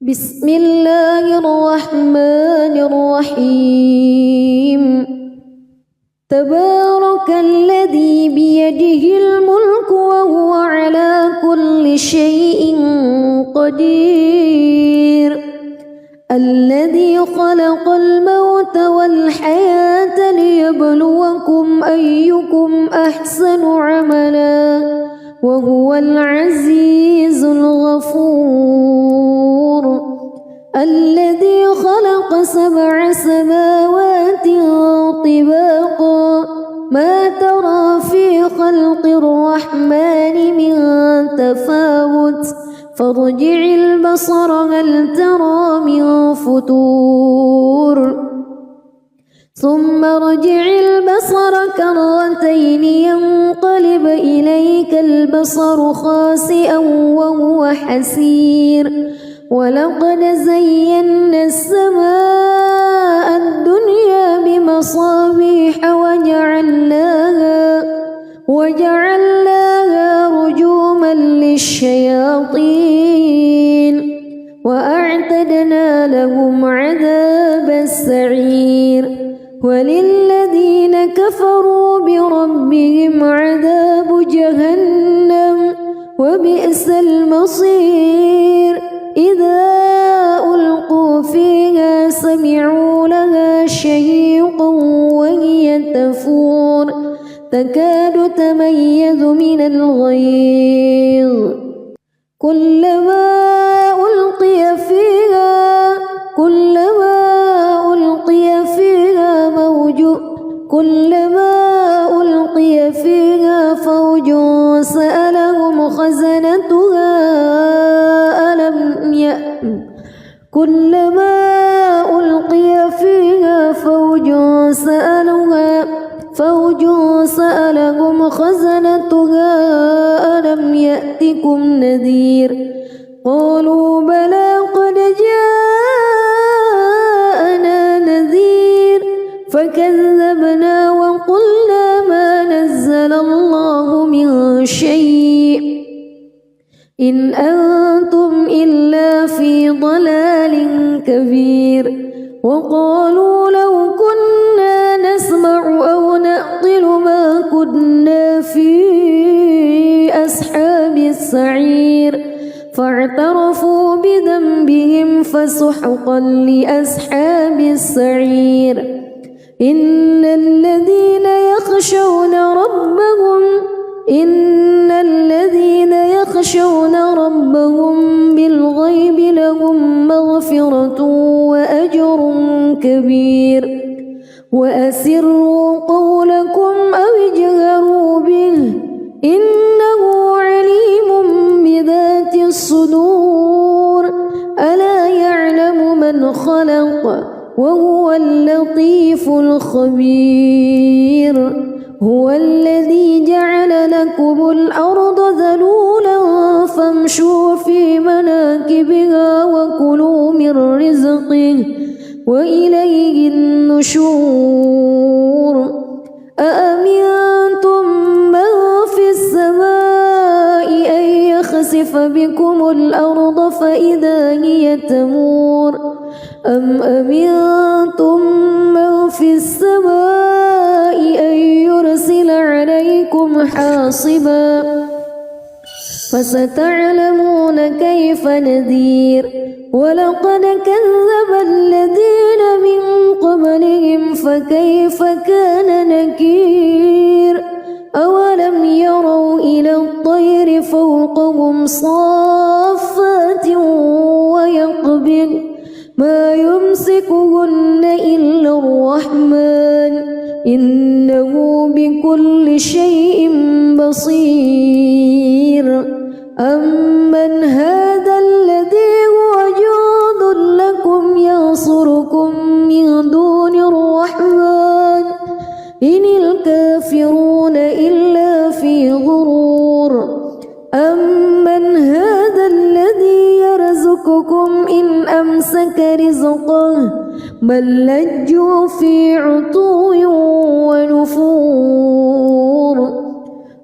بسم الله الرحمن الرحيم تبارك الذي بيده الملك وهو على كل شيء قدير الذي خلق الموت والحياة ليبلوكم أيكم أحسن عملا وهو العزيز الغفور الذي خلق 7 سماوات طباقا ما ترى في خلق الرحمن من تفاوت فارجع البصر هل ترى من فتور ثم ارجع البصر كرتين ينقلب إليك البصر خاسئا وهو حسير ولقد زينا السماء الدنيا بمصابيح وجعلناها رجوما للشياطين وأعتدنا لهم عذاب السعير وللذين كفروا بربهم عذاب جهنم وبئس المصير إذا ألقوا فيها سمعوا لها شهيقا وهي تفور تكاد تميز من الغيظ كلما ألقي فيها فوج سألهم خزنتها ألم يأتكم نذير قالوا بلى قد جاءنا نذير فكذبنا وقلنا ما نزل الله من شيء إن أنتم إلا في ضلال كبير وقالوا لو كنا نسمع أو نعقل ما كنا في أصحاب السعير فاعترفوا بذنبهم فسحقا لأصحاب السعير إن الذين يخشون ربهم بالغيب لهم مغفرة وأجر كبير وأسروا قولكم أو اجهروا به إنه عليم بذات الصدور ألا يعلم من خلق وهو اللطيف الخبير هو الذي جعل لكم الأرض ذلولا فامشوا في مناكبها وكلوا من رزقه وإليه النشور أأمنتم من في السماء أن يخسف بكم الأرض فإذا هي تمور أم أمنتم من في السماء أن يرسل عليكم حاصبا فستعلمون كيف نذير ولقد كذب الذين من قبلهم فكيف كان نكير أولم يروا إلى الطير فوقهم صافات ويقبض ما يمسكهن إلا الرحمن إنه بكل شيء بصير أمن هذا الذي هو جند لكم ينصركم من دون الرحمن إن الكافرون إلا في غرور أمن هذا الذي يرزقكم إن أمسك رزقه بل لجوا في عتو ونفور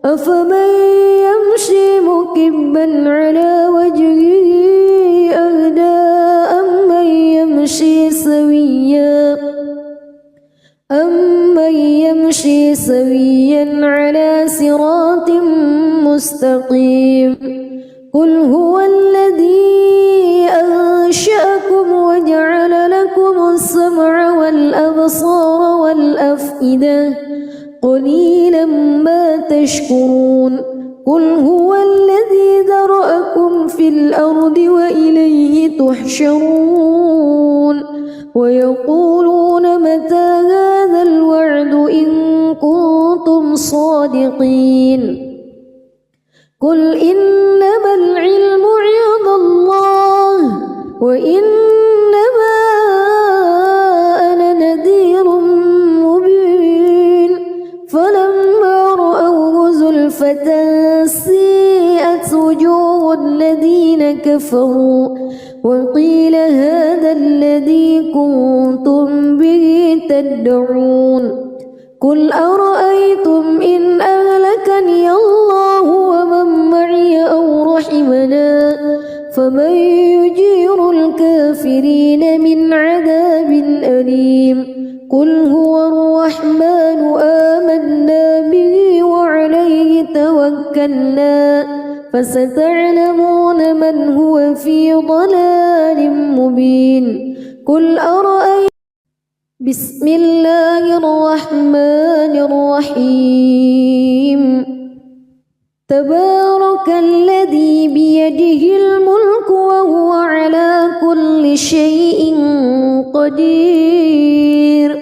أفمن يمشي مكبا على وجهه أهدى سويا على صراط مستقيم قل هو الذي أنشأكم وجعل لكم السمع والأبصار والأفئدة قليلا ما تشكرون قل هو الذي ذرأكم في الأرض وإليه تحشرون ويقولون متى هذا الوعد إن كنتم صادقين قل إنما العلم عند الله وإنما أنا نذير مبين فلما رأوه زلفة سيئت وجوه الذين كفروا وقيل هذا الذي كنتم به تدعون قل أرأيتم إن أهلكني الله ومن معي أو رحمنا فمن يجير الكافرين من عذاب أليم قل هو الرحمن آمنا به وعليه توكلنا فستعلمون من هو في ضلال مبين قل أرأيتم بسم الله الرحمن الرحيم تبارك الذي بيده الملك وهو على كل شيء قدير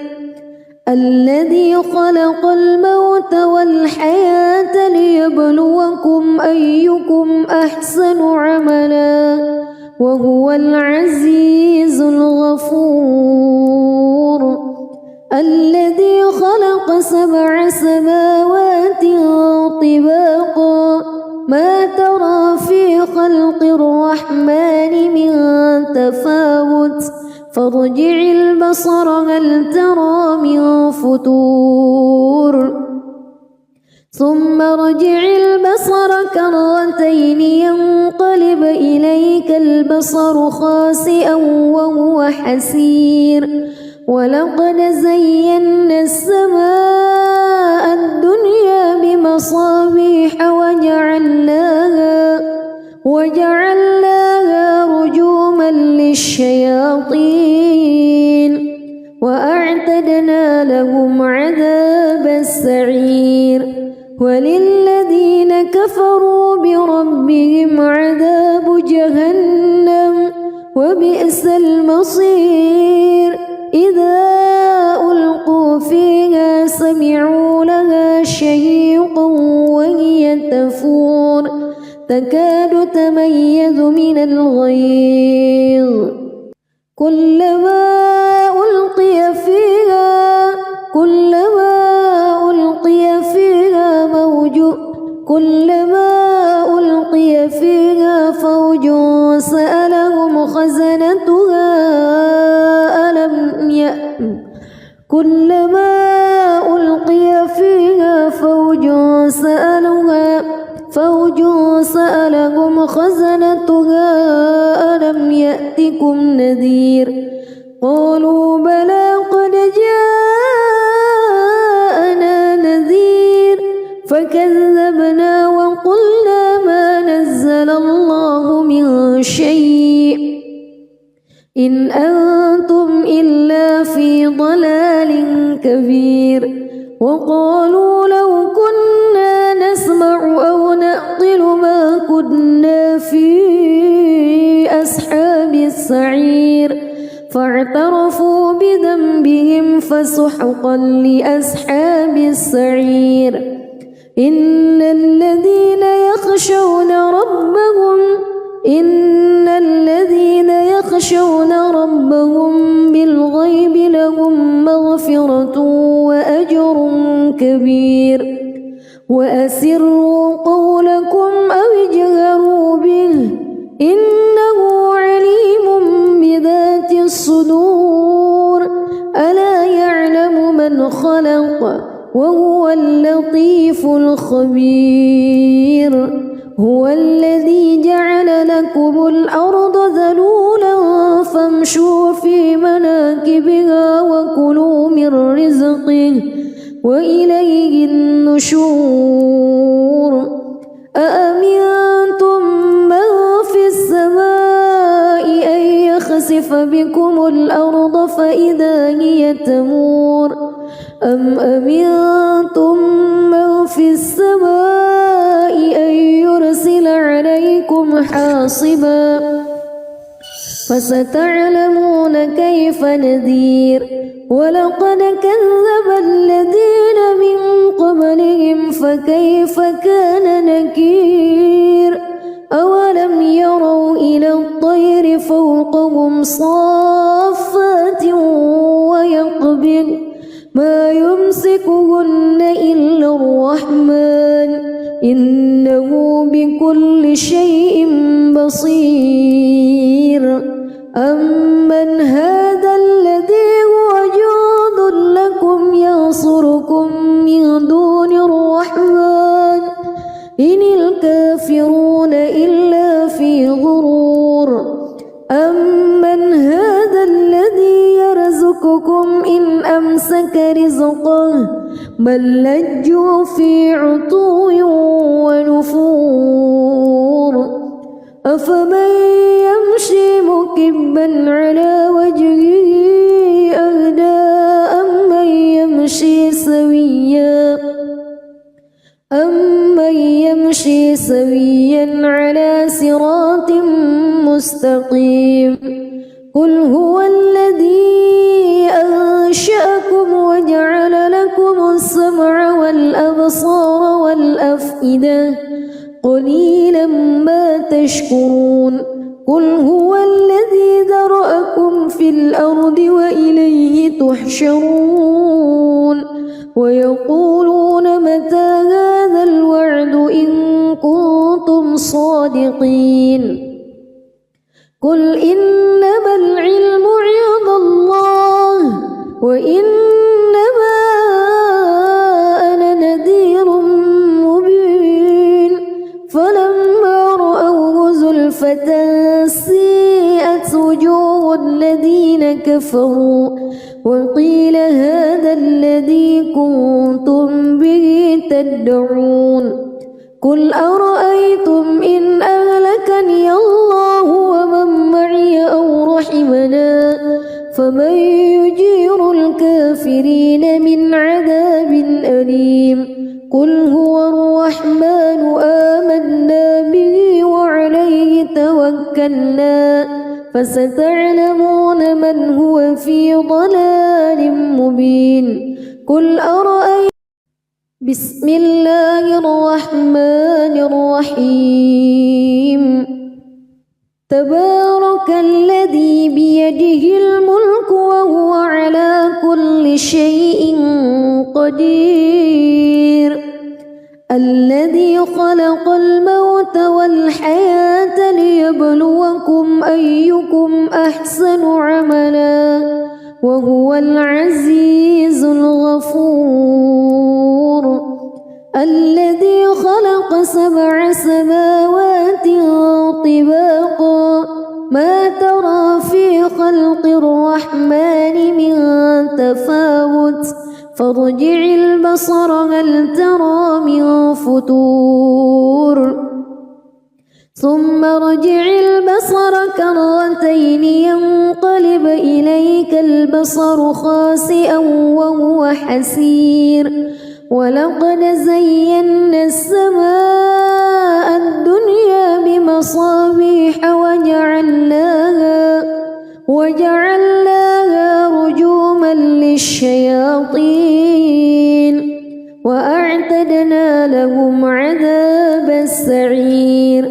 الذي خلق الموت والحياة ليبلوكم أيكم أحسن عملا وهو العزيز الغفور الذي خلق 7 سماوات طباقا ما ترى في خلق الرحمن من تفاوت فارجع البصر هل ترى من فطور ثم ارجع البصر كرتين ينقلب إليك البصر خاسئا وهو حسير ولقد زينا السماء الدنيا بمصابيح وجعلناها رجوما للشياطين وأعتدنا لهم عذاب السعير وللذين كفروا بربهم عذاب جهنم وبئس المصير إذا ألقوا فيها سمعوا لها شهيقا وهي تفور تكاد تميز من الغيظ كلما ألقي فيها فوج سألهم خزنتها كلما ألقي فيها فوج سألهم خزنتها ألم يأتكم نذير قالوا بلى قد جاءنا نذير فكذبنا وقلنا ما نزل الله من شيء إن أنتم إلا في ضلال كبير وقالوا لو كنا نسمع أو نعقل ما كنا في أصحاب السعير فاعترفوا بذنبهم فسحقا لأصحاب السعير إن الذين يخشون ربهم بالغيب لهم مغفرة وأجر كبير وأسروا قولكم أو اجهروا به إنه عليم بذات الصدور ألا يعلم من خلق وهو اللطيف الخبير هو الذي جعل لكم الأرض ذلولا فامشوا في مناكبها وكلوا من رزقه وإليه النشور أأمنتم من في السماء أن يخسف بكم الأرض فإذا هي تمور أم أمنتم من في السماء أن يرسل عليكم حاصبا فستعلمون كيف نذير ولقد كذب الذين من قبلهم فكيف كان نكير أولم يروا إلى الطير فوقهم صافات ويقبض ما يمسكهن إلا الرحمن إنه بكل شيء بصير أمن هذا الذي هو جند لكم ينصركم من دون الرحمن إن الكافرون إلا في غرور أمن هذا الذي يرزقكم إن أمسك رزقه بل لجوا في عتو ونفور أفمن يمشي مكبا على وجهه أهدى أمن يمشي سويا على صراط مستقيم قل هو الذي أنشأكم وجعل لكم السمع والأبصار والأفئدة قليلا ما تشكرون قل هو الذي ذرأكم في الأرض وإليه تحشرون ويقولون متى هذا الوعد إن كنتم صادقين قل إنما العلم عند الله وإنما أنا نذير مبين فلما رأوه زلفة سيئت وجوه الذين كفروا وقيل هذا الذي كنتم به تدعون قل أرأيتم إن أهلكني الله ومن معي أو رحمنا فمن يجير الكافرين من عذاب أليم قل هو الرحمن آمنا به وعليه توكلنا فستعلمون من هو في ضلال مبين قل أرأيتم بسم الله الرحمن الرحيم تبارك الذي بيده الملك وهو على كل شيء قدير الذي خلق الموت والحياة ليبلوكم أيكم أحسن عملا وهو العزيز الغفور الذي خلق 7 سماوات طباقا ما ترى في خلق الرحمن من تفاوت فارجع البصر هل ترى من فتور ثم ارجع البصر كرتين ينقلب إليك البصر خاسئا وهو حسير ولقد زينا السماء الدنيا بمصابيح وجعلناها رجوما للشياطين وأعتدنا لهم عذاب السعير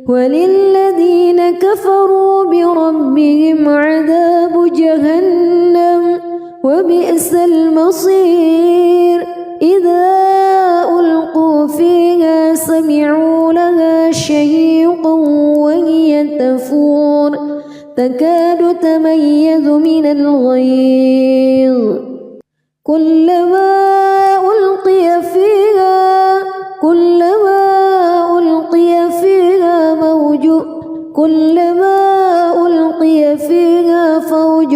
وللذين كفروا بربهم عذاب جهنم وبئس المصير إذا ألقوا فيها سمعوا لها شهيقا وهي تفور تكاد تميز من الغيظ كلما ألقي فيها فوج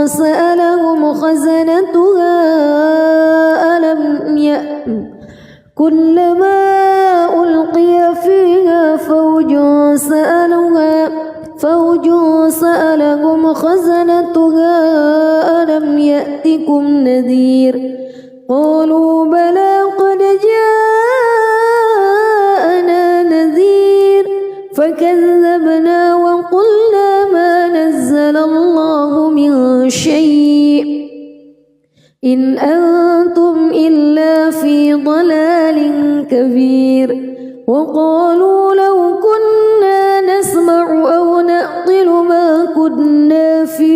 سألهم خزنتها سألهم خزنتها ألم يأتكم نذير قالوا بلى قد جاءنا نذير فكذبنا وقلنا ما نزل الله من شيء إن أنتم إلا في ضلال كبير وقالوا لو كنا نسمع أو نعقل ما كنا في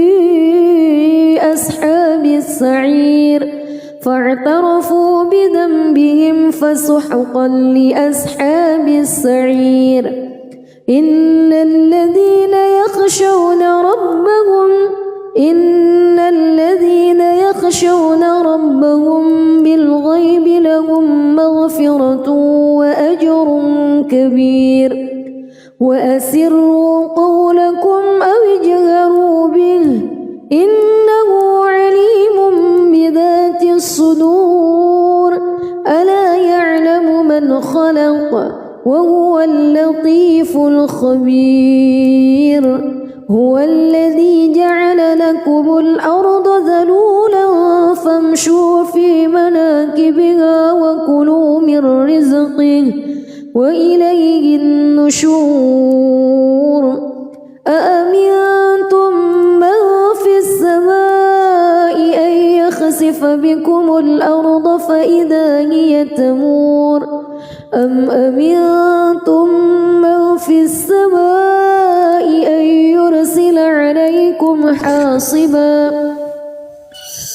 أصحاب السعير فاعترفوا بذنبهم فسحقا لأصحاب السعير إن الذين يخشون ربهم بالغيب لهم مغفرة وأجر كبير وأسروا قولكم أو اجهروا به إنه عليم بذات الصدور ألا يعلم من خلق وهو اللطيف الخبير هو الذي جعل لكم الأرض ذلولا فامشوا في مناكبها وكلوا من رزقه وإليه النشور أأمنتم من في السماء أن يخسف بكم الأرض فإذا هي تمور أم أمنتم من في السماء أن يرسل عليكم حاصبا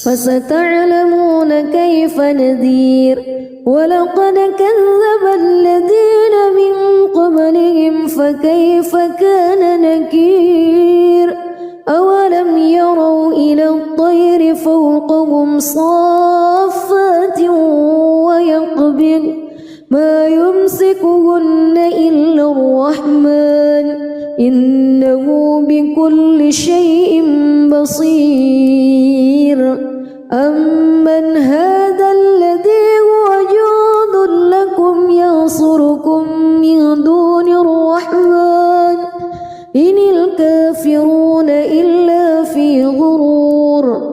فستعلمون كيف نذير ولقد كذب الذين من قبلهم فكيف كان نكير أولم يروا إلى الطير فوقهم صافات ويقبض ما يمسكهن إلا الرحمن إنه بكل شيء بصير أمن هذا الذي هو جند لكم ينصركم من دون الرحمن إن الكافرون إلا في غرور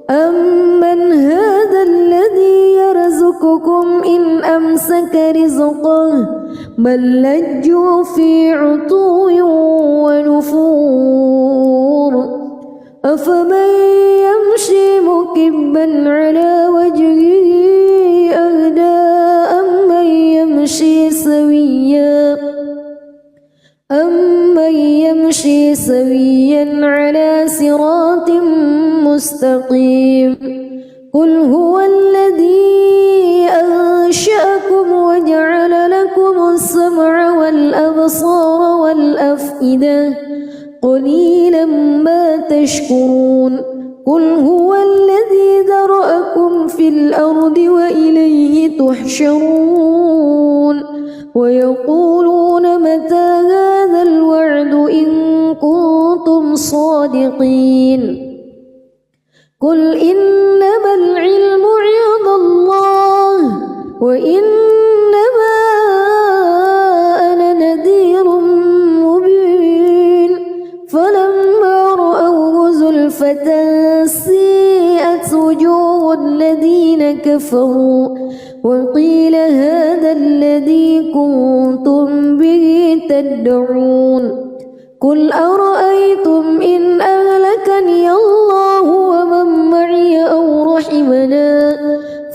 أمن هذا الذي يرزقكم إن أمسك رزقه بل لجوا في عتو ونفور أفمن يمشي مكبا على وجهه أهدى أمن يمشي سويا على صراط مستقيم قل هو الذي أنشأكم وجعل لكم السمع والأبصار والأفئدة قليلا ما تشكرون قل هو الذي ذرأكم في الأرض وإليه تحشرون ويقولون متى هذا الوعد إن كنتم صادقين قل إنما العلم عند الله وإنما أنا نذير مبين فلما رأوه زلفة سيئت وجوه الذين كفروا وقيل هذا الذي كنتم به تدعون قل أرأيتم إن أهلكني الله ومن معي أو رحمنا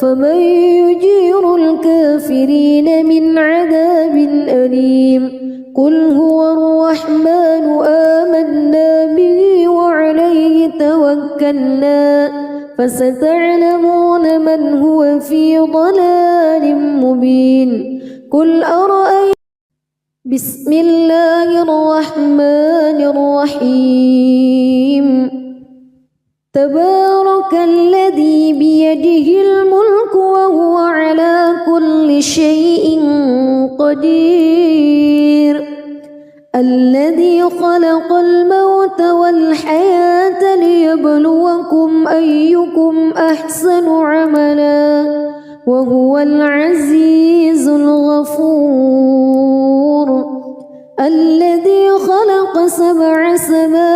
فمن يجير الكافرين من عذاب أليم قل هو الرحمن آمنا به وعليه توكلنا فستعلمون من هو في ضلال مبين قل أرأيتم بسم الله الرحمن الرحيم تبارك الذي بيده الملك وهو على كل شيء قدير الذي خلق الموت والحياة ليبلوكم أيكم أحسن عملا وهو العزيز الغفور الذي خلق 7 سماوات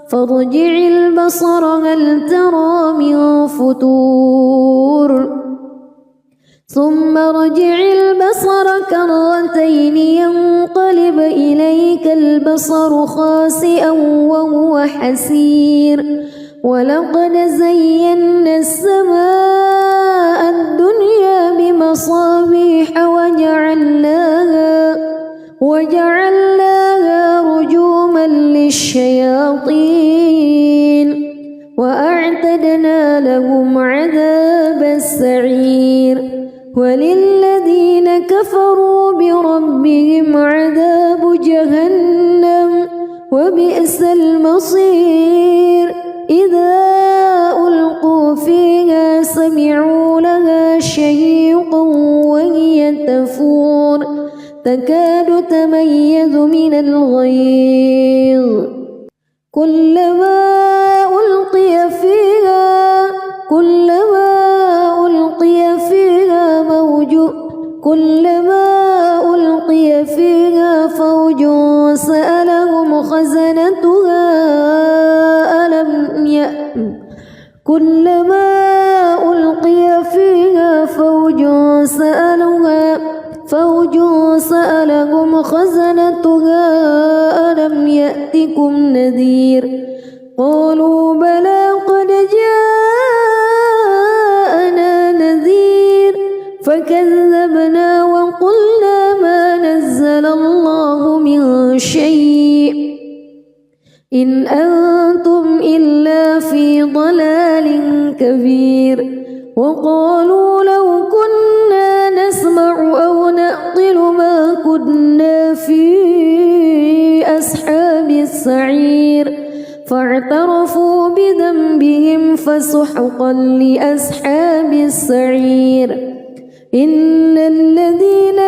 فارجع البصر هل ترى من فتور ثم ارجع البصر كرتين ينقلب إليك البصر خاسئا وهو حسير ولقد زينا السماء الدنيا بمصابيح وجعلناها رجوما للشياطين وأعتدنا لهم عذاب السعير وللذين كفروا بربهم عذاب جهنم وبئس المصير إذا ألقوا فيها سمعوا لها شهيقا وهي تفور تكاد تميز من الغيظ كلما ألقي فيها فوج سألهم خزنتها ألم يأتكم نذير قالوا بلى قد جاءنا نذير فكذبنا وقلنا ما نزل الله من شيء إن أنتم إلا في ضلال كبير وقالوا لو كنا نسمع أو نعقل ما كنا في أصحاب السعير فاعترفوا بذنبهم فسحقا لأصحاب السعير إن الذين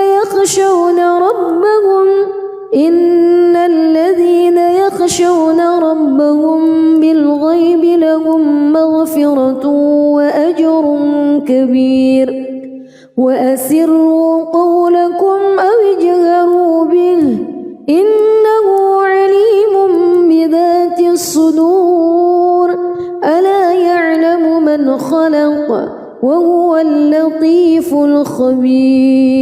يخشون ربهم بالغيب لهم مغفرة وأجر كبير وأسروا قولكم أو اجهروا به إنه عليم بذات الصدور ألا يعلم من خلق وهو اللطيف الخبير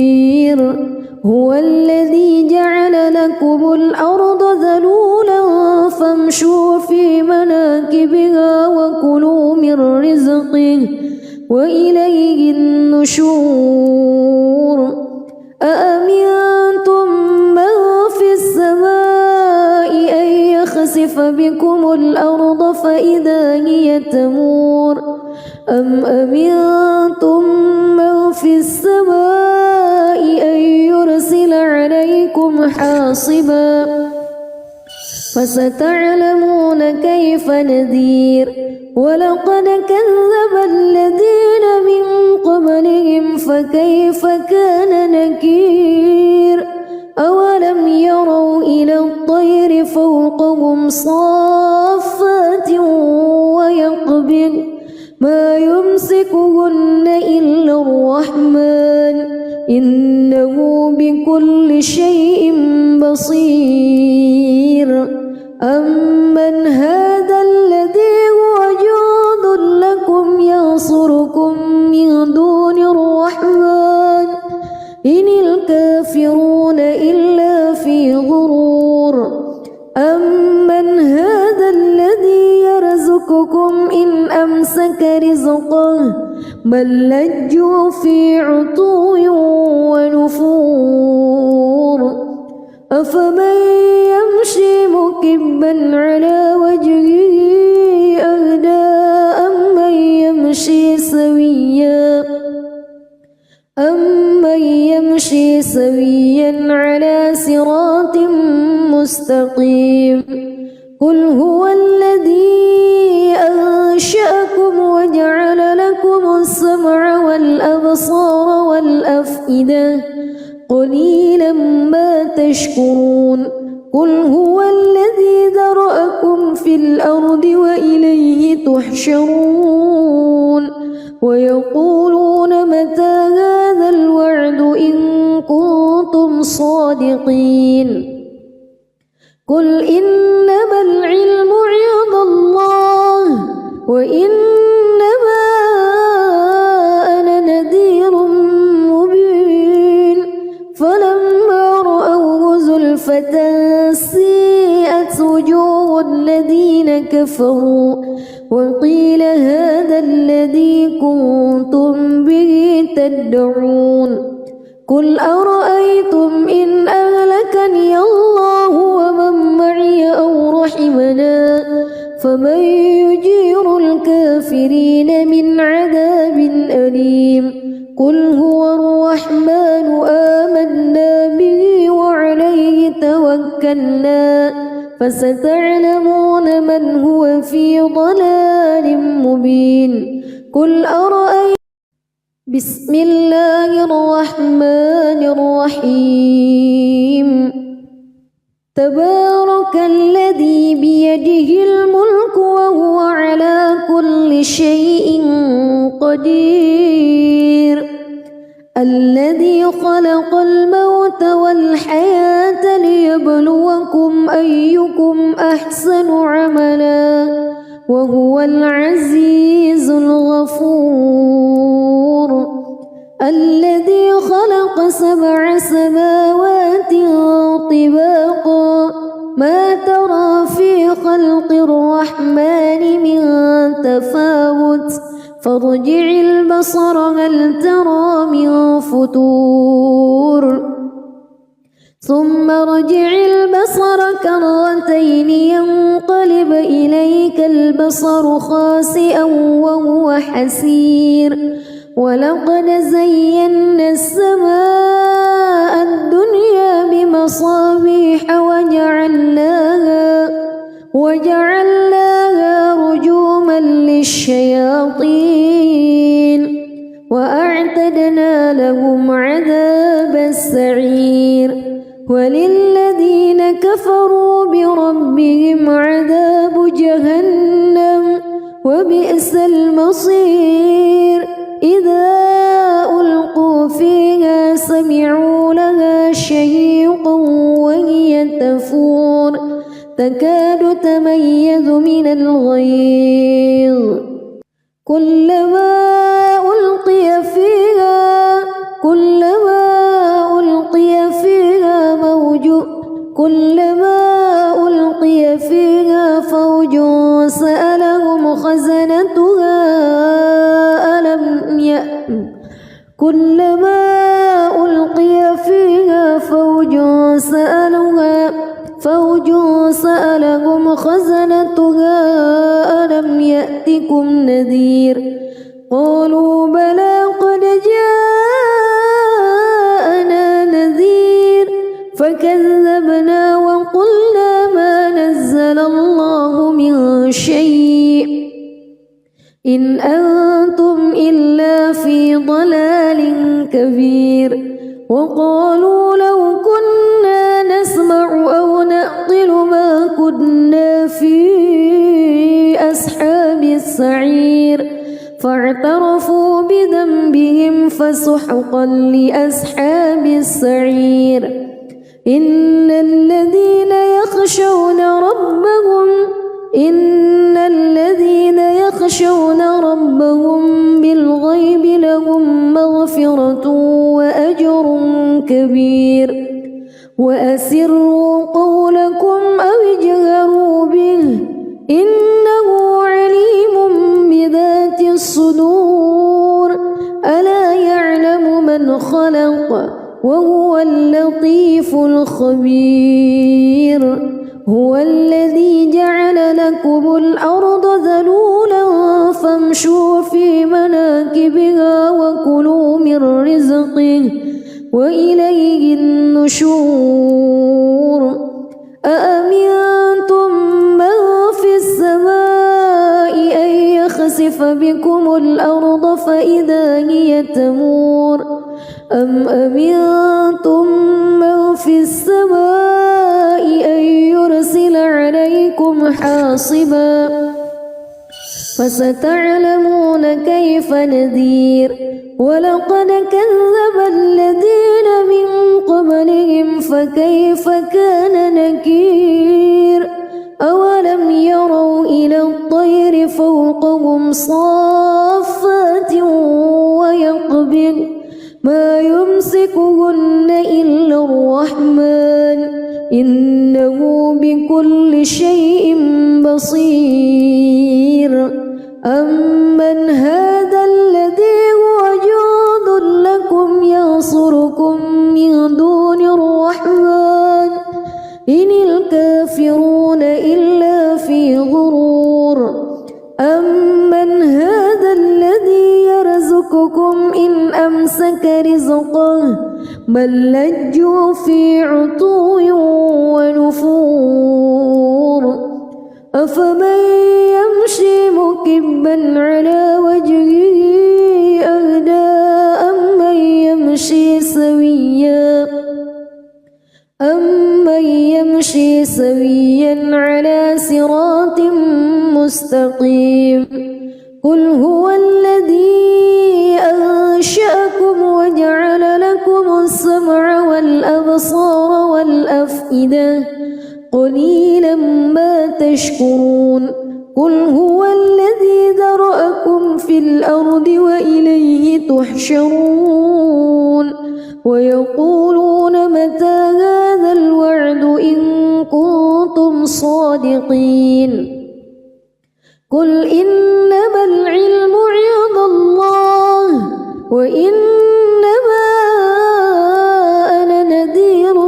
هو الذي جعل لكم الأرض ذلولا فامشوا في مناكبها وكلوا من رزقه وإليه النشور أأمنتم من في السماء أن يخسف بكم الأرض فإذا هي تمور أم أمنتم من في السماء أن يرسل عليكم حاصبا فستعلمون كيف نذير ولقد كذب الذين من قبلهم فكيف كان نكير أولم يروا إلى الطير فوقهم صافات ويقبض ما يمسكهن إلا الرحمن إنه بكل شيء بصير أمن هذا الذي هو جند لكم ينصركم من دون الرحمن إن الكافرون إلا في غرور أمن هذا الذي يرزقكم إن أمسك رزقه بل لجوا في عتو ونفور أفمن يمشي مكبا على وجهه أهدى أمن يمشي سويا على صراط مستقيم قل هو الذي أنشأكم وجعل لكم السمع والأبصار والأفئدة قليلا ما تشكرون قل هو الذي ذرأكم في الأرض وإليه تحشرون ويقولون متى هذا الوعد إن كنتم صادقين قل إنما العلم عند خسفة سيئت وجوه الذين كفروا وقيل هذا الذي كنتم به تدعون قل أرأيتم إن أهلكني الله ومن معي أو رحمنا فمن يجير الكافرين من عذاب أليم قل هو الرحمن آمنا به وعليه توكلنا فستعلمون من هو في ضلال مبين قل أرأيتم بسم الله الرحمن الرحيم تبارك الذي بيده الملك وهو على كل شيء قدير الذي خلق الموت والحياة ليبلوكم أيكم أحسن عملا وهو العزيز الغفور الذي خلق 7 سماوات طباقا ما ترى في خلق الرحمن من تفاوت فارجع البصر هل ترى من فتور ثم ارجع البصر كرتين ينقلب إليك البصر خاسئا وهو حسير ولقد زينا السماء الدنيا بمصابيح وجعلناها رجوما للشياطين وأعتدنا لهم عذاب السعير وللذين كفروا بربهم عذاب جهنم وبئس المصير إذا ألقوا فيها سمعوا لها شهيقا وهي تفور تكاد تميز من الغيظ كلما ألقي فيها فوج سألهم خزنتها كلما ألقي فيها فوج سألهم خزنتها ألم يأتكم نذير قالوا بلى قد جاءنا نذير فكذبنا وقلنا ما نزل الله من شيء إن أنتم إلا في ضلال كبير وقالوا لو كنا نسمع أو نعقل ما كنا في أصحاب السعير فاعترفوا بذنبهم فسحقا لأصحاب السعير إن الذين يخشون ربهم بالغيب لهم مغفرة وأجر كبير وأسروا قولكم أو اجهروا به إنه عليم بذات الصدور ألا يعلم من خلق وهو اللطيف الخبير هو الذي جعل لكم الأرض ذلولا فامشوا في مناكبها وكلوا من رزقه وإليه النشور أأمنتم من في السماء أن يخسف بكم الأرض فإذا هي تمور أم أمنتم من في السماء أن يرسل عليكم حاصبا فستعلمون كيف نذير ولقد كذب الذين من قبلهم فكيف كان نكير أولم يروا إلى الطير فوقهم صافات ويقبض ما يمسكهن إلا الرحمن إنه بكل شيء بصير أمن هذا الذي هو جند لكم ينصركم من دون الرحمن إن الكافرون إلا في غرور أمن هذا الذي يرزقكم إن أمسك رزقه بل لجوا في عتو ونفور أفمن يمشي مكبا على وجهه أهدى أمن يمشي سويا على صراط مستقيم قل هو الذي أنشأكم وجعل لكم السمع والأبصار والأفئدة قليلا ما تشكرون قل هو الذي ذرأكم في الأرض وإليه تحشرون ويقولون متى هذا الوعد إن كنتم صادقين قل إنما العلم عند الله وإنما أنا نذير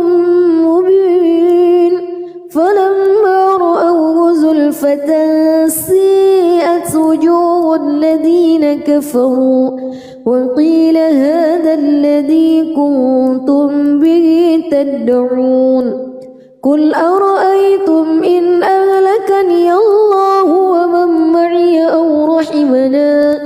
مبين فلما رأوه زلفة سيئت وجوه الذين كفروا وقيل هذا الذي كنتم به تدعون قل أرأيتم إن أهلكني الله ومن معي أو رحمنا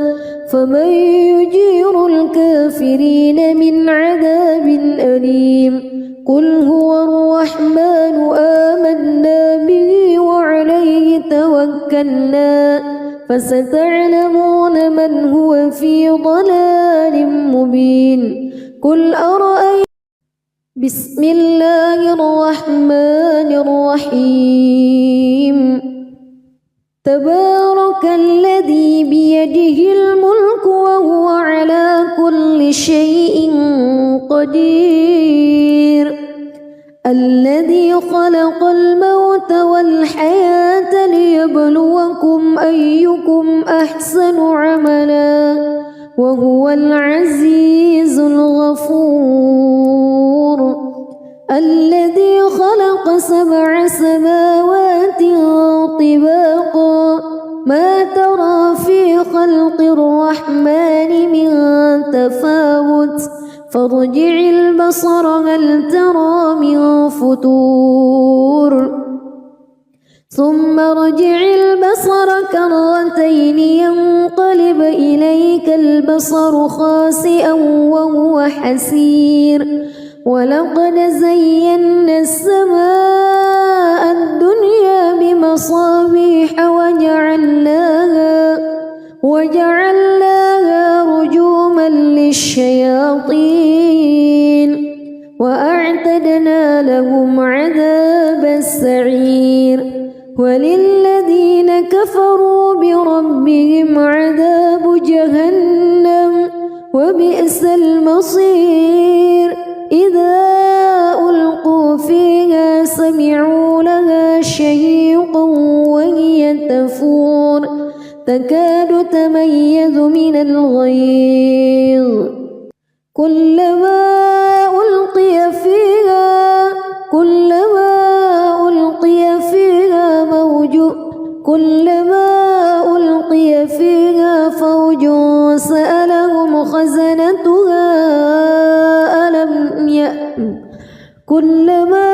فمن يجير الكافرين من عذاب أليم قل هو الرحمن آمنا به وعليه توكلنا فستعلمون من هو في ضلال مبين قل أرأيتم بسم الله الرحمن الرحيم تبارك الذي بيده الملك وهو على كل شيء قدير الذي خلق الموت والحياة ليبلوكم أيكم أحسن عملا وهو العزيز الغفور الذي خلق 7 سماوات طباقا ما ترى في خلق الرحمن من تفاوت فارجع البصر هل ترى من فطور ثم ارجع البصر كرتين ينقلب إليك البصر خاسئا وهو حسير ولقد زينا السماء الدنيا بمصابيح وجعلناها رجوما للشياطين وأعتدنا لهم عذاب السعير وللذين كفروا بربهم عذاب جهنم وبئس المصير إذا ألقوا فيها سمعوا لها شهيقا وهي تفور تكاد تميز من الغيظ كلما ألقي فيها فوج سألهم خزنتها كلما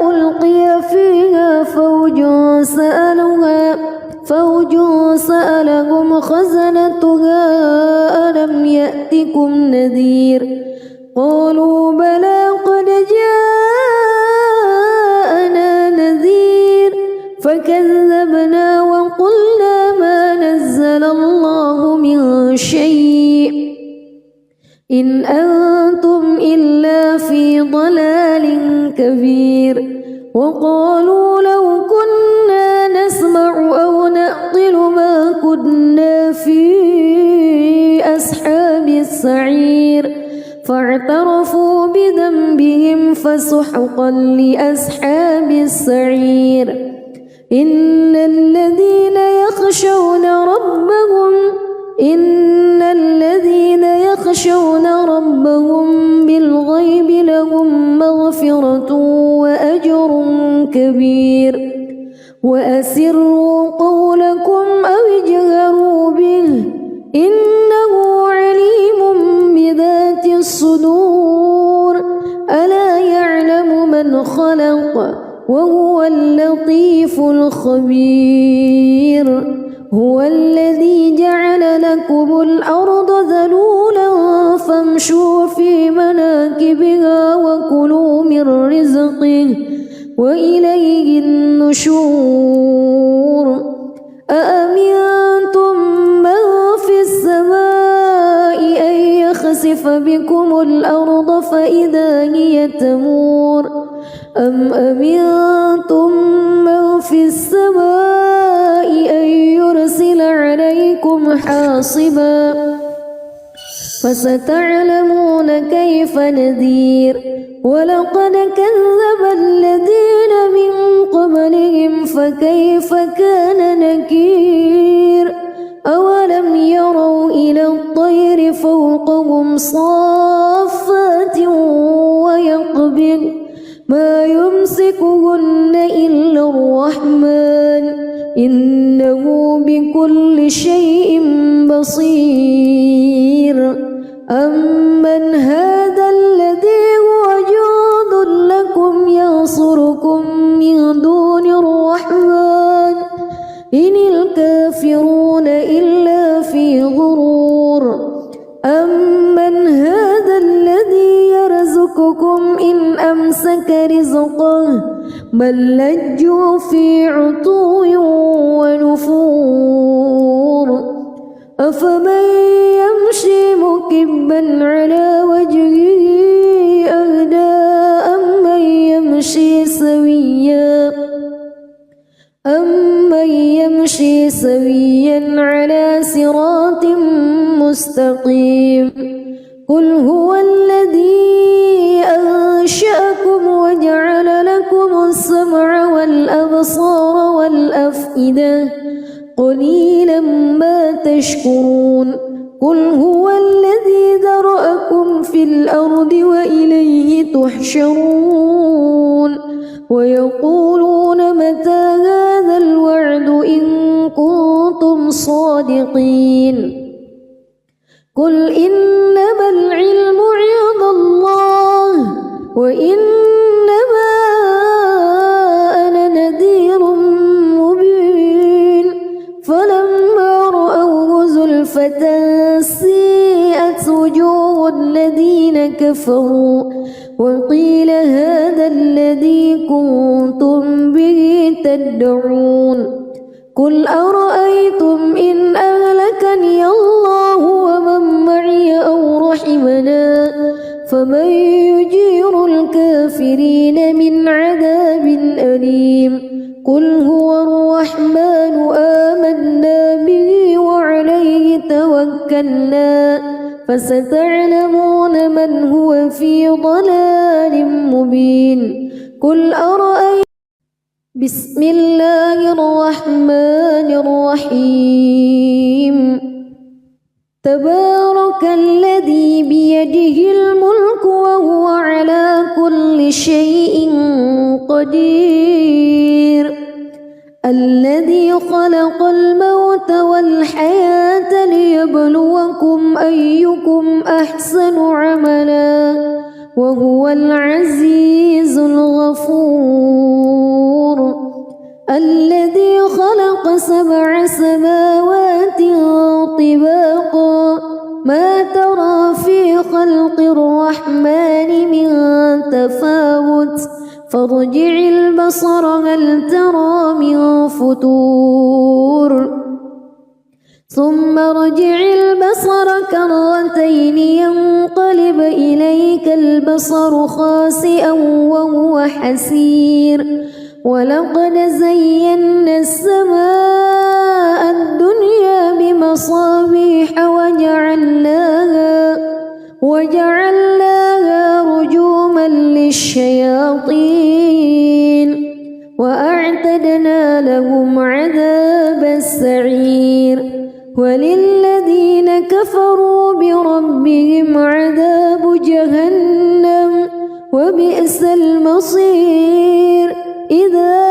ألقي فيها فوج سألهم خزنتها ألم يأتكم نذير قالوا بلى قد جاءنا نذير فكذبنا وقلنا ما نزل الله من شيء إن أنتم إلا في ضلال كبير وقالوا لو كنا نسمع أو نعقل ما كنا في أصحاب السعير فاعترفوا بذنبهم فسحقا لأصحاب السعير إن الذين يخشون ربهم بالغيب لهم مغفرة وأجر كبير وأسروا قولكم أو اجهروا به إنه عليم بذات الصدور ألا يعلم من خلق وهو اللطيف الخبير هو الذي جعل لكم الأرض ذلولا فامشوا في مناكبها وكلوا من رزقه وإليه النشور أأمنتم من في السماء أن يخسف بكم الأرض فإذا هي تمور أم أمنتم من في السماء أن يرسل عليكم حاصبا فستعلمون كيف نذير ولقد كذب الذين من قبلهم فكيف كان نكير أولم يروا إلى الطير فوقهم صافات ويقبض ما يمسكهن إلا الرحمن إنه بكل شيء بصير أمن هذا الذي هو جند لكم ينصركم من دون الرحمن إن الكافرون إلا في غرور أمن هذا الذي يرزقكم إن أمسك رزقه بل لجوا في عتو ونفور أفمن يمشي مكبا على وجهه أهدى أمن يمشي سويا على صراط مستقيم قل هو الذي أنشأكم وجعل لكم السمع والأبصار والأفئدة قليلا ما تشكرون قل هو الذي ذرأكم في الأرض وإليه تحشرون ويقولون متى هذا الوعد إن كنتم صادقين قل إنما العلم عند الله وإنما أنا نذير مبين فلما رأوه زلفة سيئت وجوه الذين كفروا وقيل هذا الذي كنتم به تدعون قل أرأيتم إن أهلكني الله ومن معي أو رحمنا فمن يجير الكافرين من عذاب أليم قل هو الرحمن آمنا به وعليه توكلنا فستعلمون من هو في ضلال مبين قل أرأيتم بسم الله الرحمن الرحيم تبارك الذي بيده الملك وهو على كل شيء قدير الذي خلق الموت والحياة ليبلوكم أيكم أحسن عملا وهو العزيز الغفور الذي خلق 7 سماوات طباقا ما ترى في خلق الرحمن من تفاوت فارجع البصر هل ترى من فتور ثم ارجع البصر كرتين ينقلب إليك البصر خاسئا وهو حسير ولقد زينا السماء الدنيا بمصابيح وجعلناها رجوما للشياطين وأعتدنا لهم عذاب السعير وللذين كفروا بربهم عذاب جهنم وبئس المصير إذا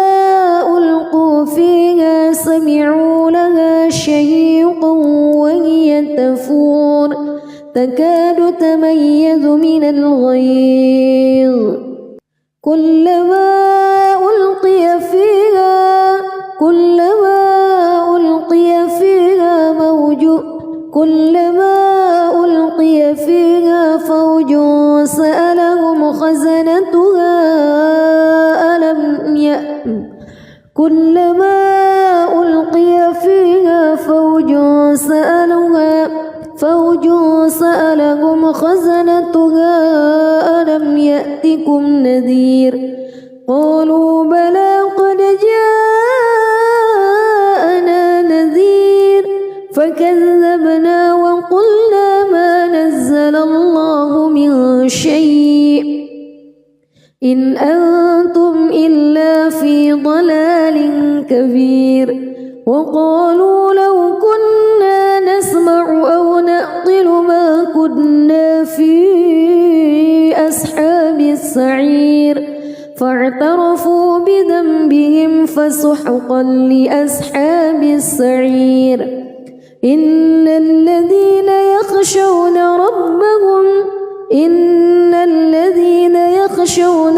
ألقوا فيها سمعوا لها شهيقا وهي تفور تكاد تميز من الغيظ كلما ألقي فيها فوج سألهم خزنتها ألم يأتكم نذير قالوا بلى قد جاءنا نذير فكذبنا وقلنا ما نزل الله من شيء إن أنتم إلا في ضلال كبير وقالوا لو كنا نسمع أو نعقل ما كنا في أصحاب السعير فاعترفوا بذنبهم فسحقا لأصحاب السعير إن الذين يخشون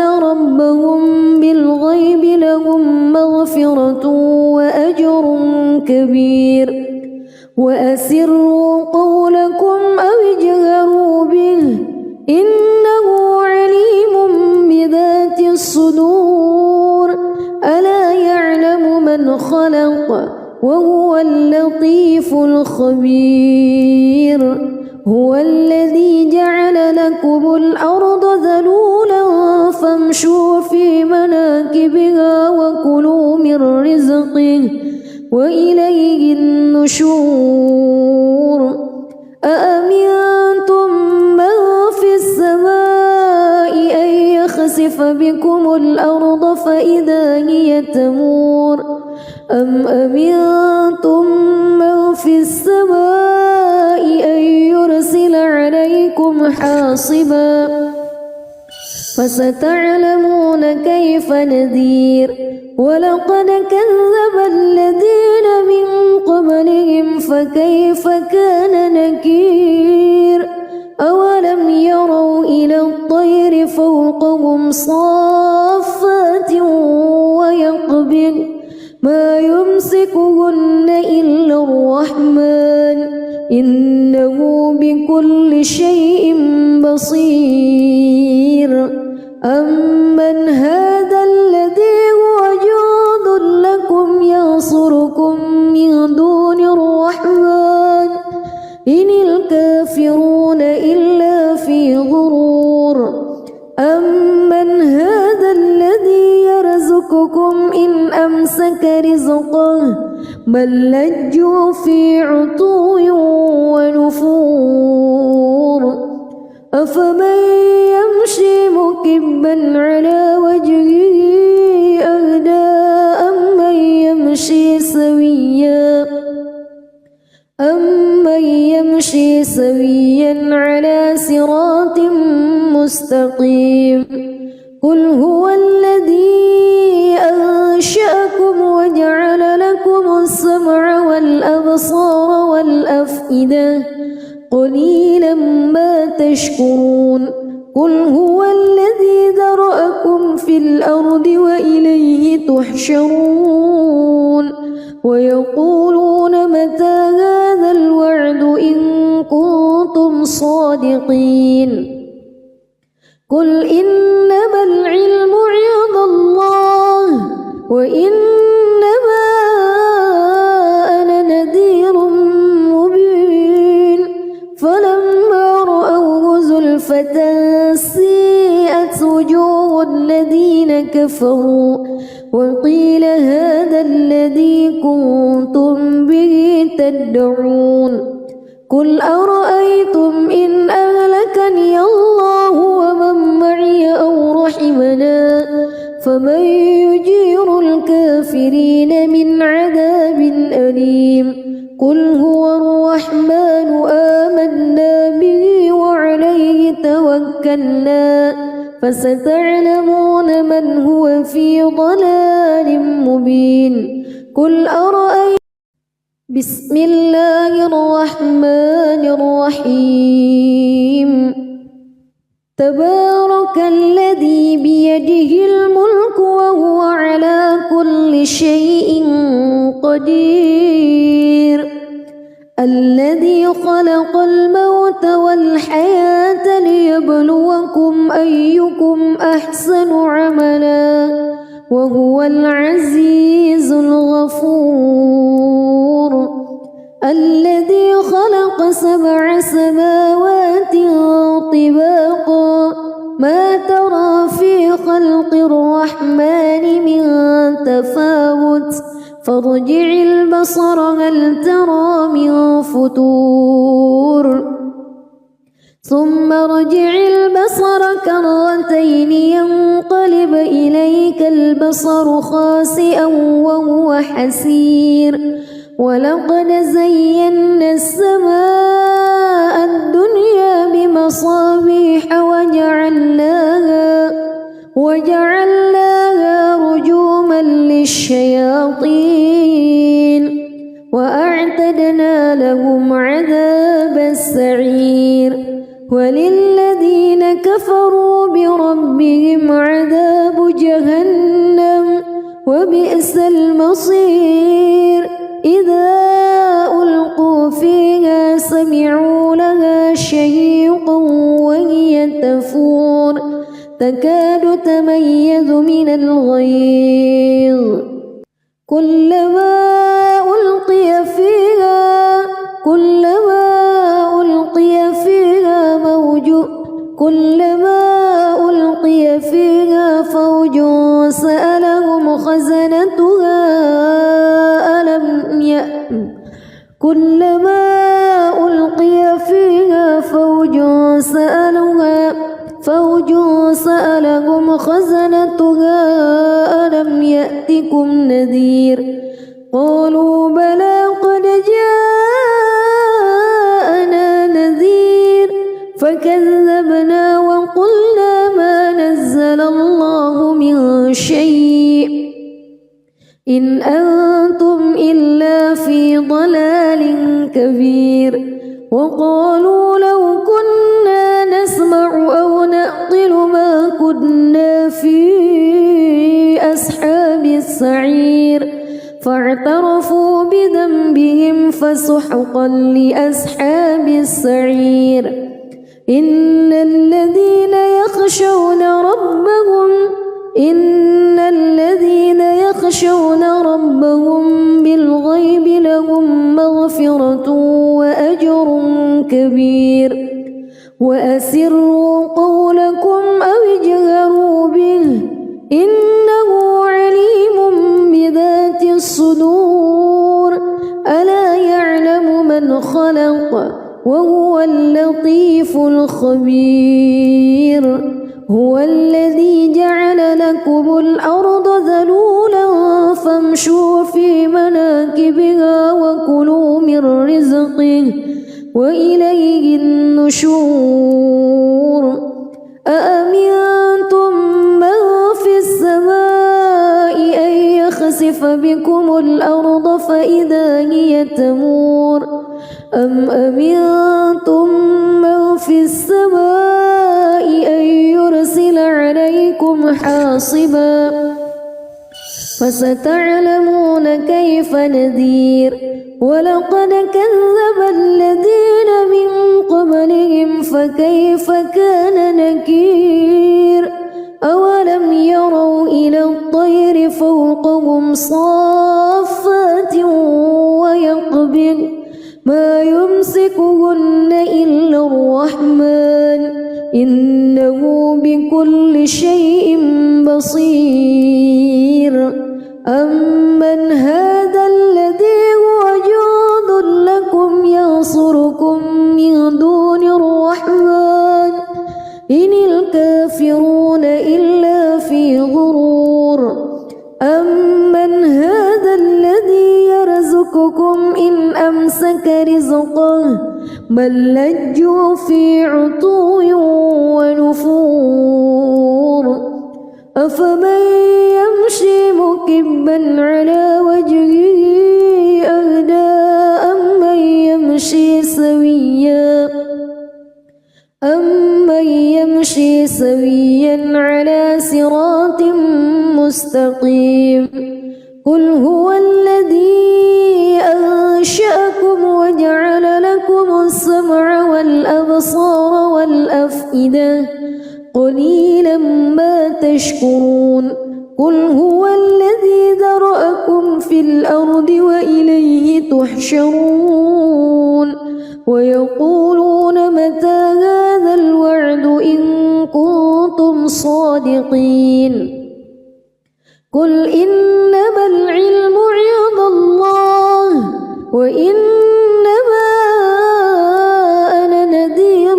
ربهم بالغيب لهم مغفرة وأجر كبير وأسروا قولكم أو اجهروا به إنه عليم بذات الصدور ألا يعلم من خلق وهو اللطيف الخبير هو الذي جعل لكم الأرض ذلولا فامشوا في مناكبها وكلوا من رزقه وإليه النشور أأمنتم من في السماء أن يخسف بكم الأرض فإذا هي تمور أم أمنتم من في السماء أن يرسل عليكم حاصبا فستعلمون كيف نذير ولقد كذب الذين من قبلهم فكيف كان نكير أولم يروا إلى الطير فوقهم صافات ويقبض ما يمسكهن إلا الرحمن إنه بكل شيء بصير أمن هذا الذي هو جند لكم ينصركم من دون الرحمن إن الكافرون إلا في غرور أمن هذا الذي يرزقكم إن أمسك رزقه بل لجوا في عتو ونفور أفمن يمشي مكبا على وجهه أهدى أمن يمشي سويا على صراط مستقيم قل هو الذي أنشأكم وجعل لكم السمع والأبصار والأفئدة قليلا ما تشكرون قل هو الذي ذرأكم في الأرض وإليه تحشرون ويقولون متى هذا الوعد إن كنتم صادقين قل إنما العلم عند الله وإنما أنا نذير مبين فلما رأوه زلفة سيئت وجوه الذين كفروا وقيل هذا الذي كنتم به تدعون قل أرأيتم إن أهلكني الله ومن معي أو رحمنا فمن يجير الكافرين من عذاب أليم قل هو الرحمن آمنا به وعليه توكلنا فستعلمون من هو في ضلال مبين قل أرأيتم بسم الله الرحمن الرحيم تبارك الذي بيده الملك وهو على كل شيء قدير الذي خلق الموت والحياة ليبلوكم أيكم أحسن عملا وهو العزيز الغفور الذي خلق 7 سماوات طباقا ما ترى في خلق الرحمن من تفاوت فارجع البصر هل ترى من فتور ثم ارجع البصر كرتين ينقلب إليك البصر خاسئا وهو حسير ولقد زينا السماء الدنيا بمصابيح وجعلناها رجوما للشياطين وأعتدنا لهم عذاب السعير وللذين كفروا بربهم عذاب جهنم وبئس المصير إذا ألقوا فيها سمعوا لها شهيقا وهي تفور تكاد تميز من الغيظ كلما ألقي فيها فوج سألهم خزنتها كلما ألقي فيها فوج سألهم خزنتها ألم يأتكم نذير قالوا بلى قد جاءنا نذير فكذبنا وقلنا ما نزل الله من شيء إن أنتم إلا في ضلال كبير وقالوا لو كنا نسمع أو نعقل ما كنا في أصحاب السعير فاعترفوا بذنبهم فسحقا لأصحاب السعير إن الذين يخشون ربهم بالغيب لهم مغفرة وأجر كبير وأسروا قولكم أو اجهروا به إنه عليم بذات الصدور ألا يعلم من خلق وهو اللطيف الخبير هو الذي جعل لكم الأرض ذلولا فامشوا في مناكبها وكلوا من رزقه وإليه النشور أأمنتم من في السماء أن يخسف بكم الأرض فإذا هي تمور أم أمنتم من في السماء أن يرسل عليكم حاصبا فستعلمون كيف نذير ولقد كذب الذين من قبلهم فكيف كان نكير أولم يروا إلى الطير فوقهم صافات ويقبض ما يمسكهن إلا الرحمن إنه بكل شيء بصير أمن هذا الذي هو جند لكم ينصركم الكافرون إلا في غرور أمن هذا الذي يرزقكم إن أمسك رزقه بل لجوا في عتو ونفور أفمن يمشي مكبا على وجهه أهدى أمن يمشي سويا على صراط مستقيم قل هو الذي أنشأكم وجعل لكم السمع والأبصار والأفئدة قليلا ما تشكرون قل هو الذي ذرأكم في الأرض وإليه تحشرون ويقولون متى هذا الوعد إن كنتم صادقين قل إنما العلم عند الله وإنما أنا نذير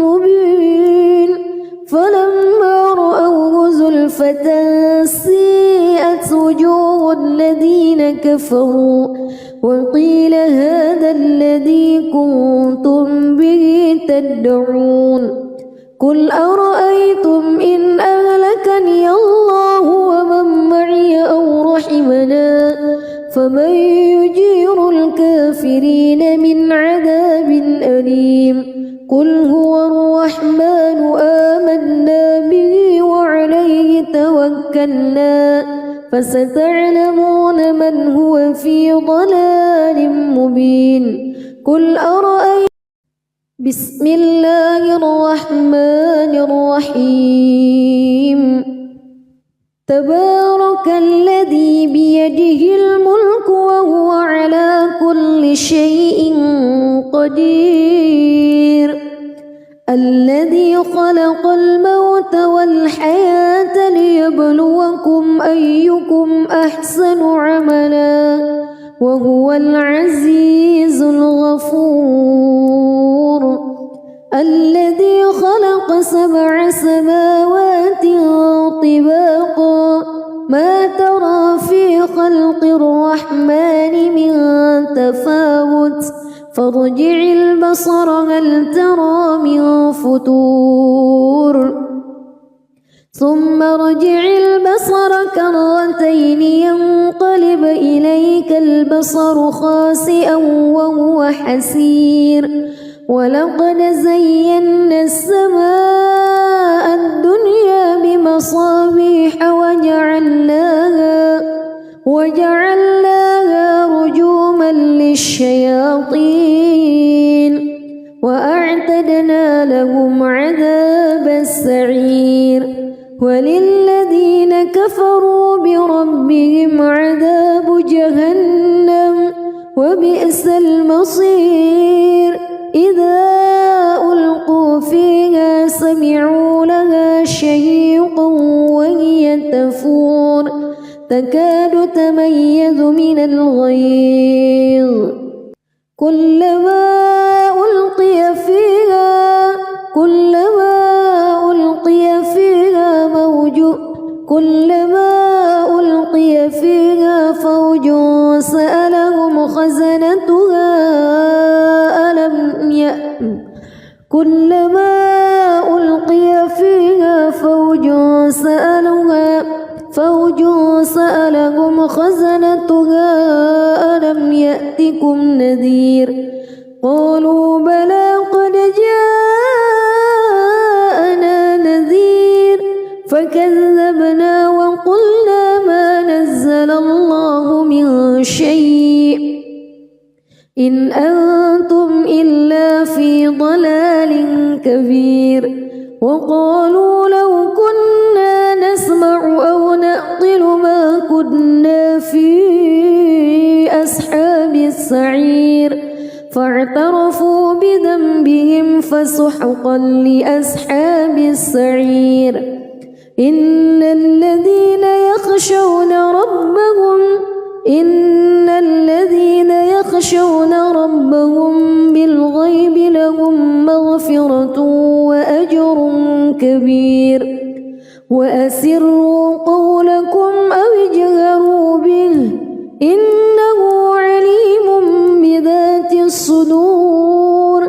مبين فلما رأوه زلفة سيئت وجوه الذين كفروا وقيل هذا الذي كنتم به تدعون قل أرأيتم إن أهلكني الله ومن معي أو رحمنا فمن يجير الكافرين من عذاب أليم قل هو الرحمن آمنا به وعليه توكلنا فستعلمون من هو في ضلال مبين قل أرأيتم بسم الله الرحمن الرحيم تبارك الذي بيده الملك وهو على كل شيء قدير الذي خلق الموت والحياة ليبلوكم أيكم أحسن عملا وهو العزيز الغفور الذي خلق 7 سماوات طباقا ما ترى في خلق الرحمن من تفاوت فارجع البصر هل ترى من فتور ثم ارجع البصر كرتين ينقلب إليك البصر خاسئا وهو حسير ولقد زينا السماء الدنيا بمصابيح وجعلناها رجوما للشياطين وأعتدنا لهم عذاب السعير وللذين كفروا بربهم عذاب جهنم وبئس المصير إذا ألقوا فيها سمعوا لها شهيقا وهي تفور تكاد تميز من الغيظ كلما ألقي فيها فوج سألهم خزنتها كلما ألقي فيها فوج سألهم خزنتها ألم يأتكم نذير قالوا بلى قد جاءنا نذير فكذبنا وقلنا ما نزل الله من شيء إن أنتم إلا في ضلال كبير وقالوا لو كنا نسمع أو نعقل ما كنا في أصحاب السعير فاعترفوا بذنبهم فسحقا لأصحاب السعير إن الذين يخشون ربهم بالغيب لهم مغفرة وأجر كبير وأسروا قولكم أو اجهروا به إنه عليم بذات الصدور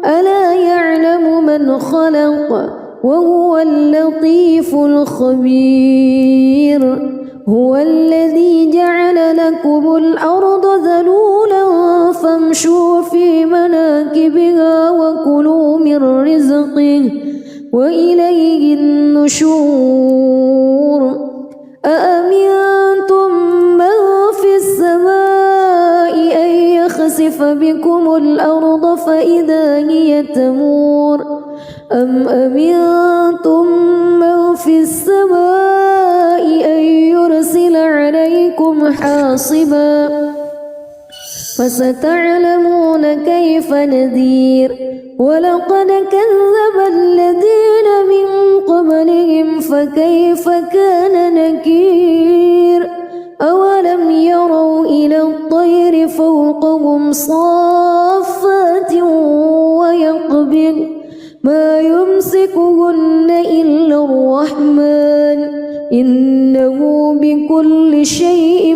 ألا يعلم من خلق وهو اللطيف الخبير هو الذي جعل لكم الأرض ذلولا فامشوا في مناكبها وكلوا من رزقه وإليه النشور أأمنتم من في السماء أن يخسف بكم الأرض فإذا هي تمور أم أمنتم من في السماء أن يرسل عليكم حاصبا فستعلمون كيف نذير ولقد كذب الذين من قبلهم فكيف كان نكير أولم يروا إلى الطير فوقهم صافات ويقبض ما يمسكهن إلا الرحمن إنه بكل شيء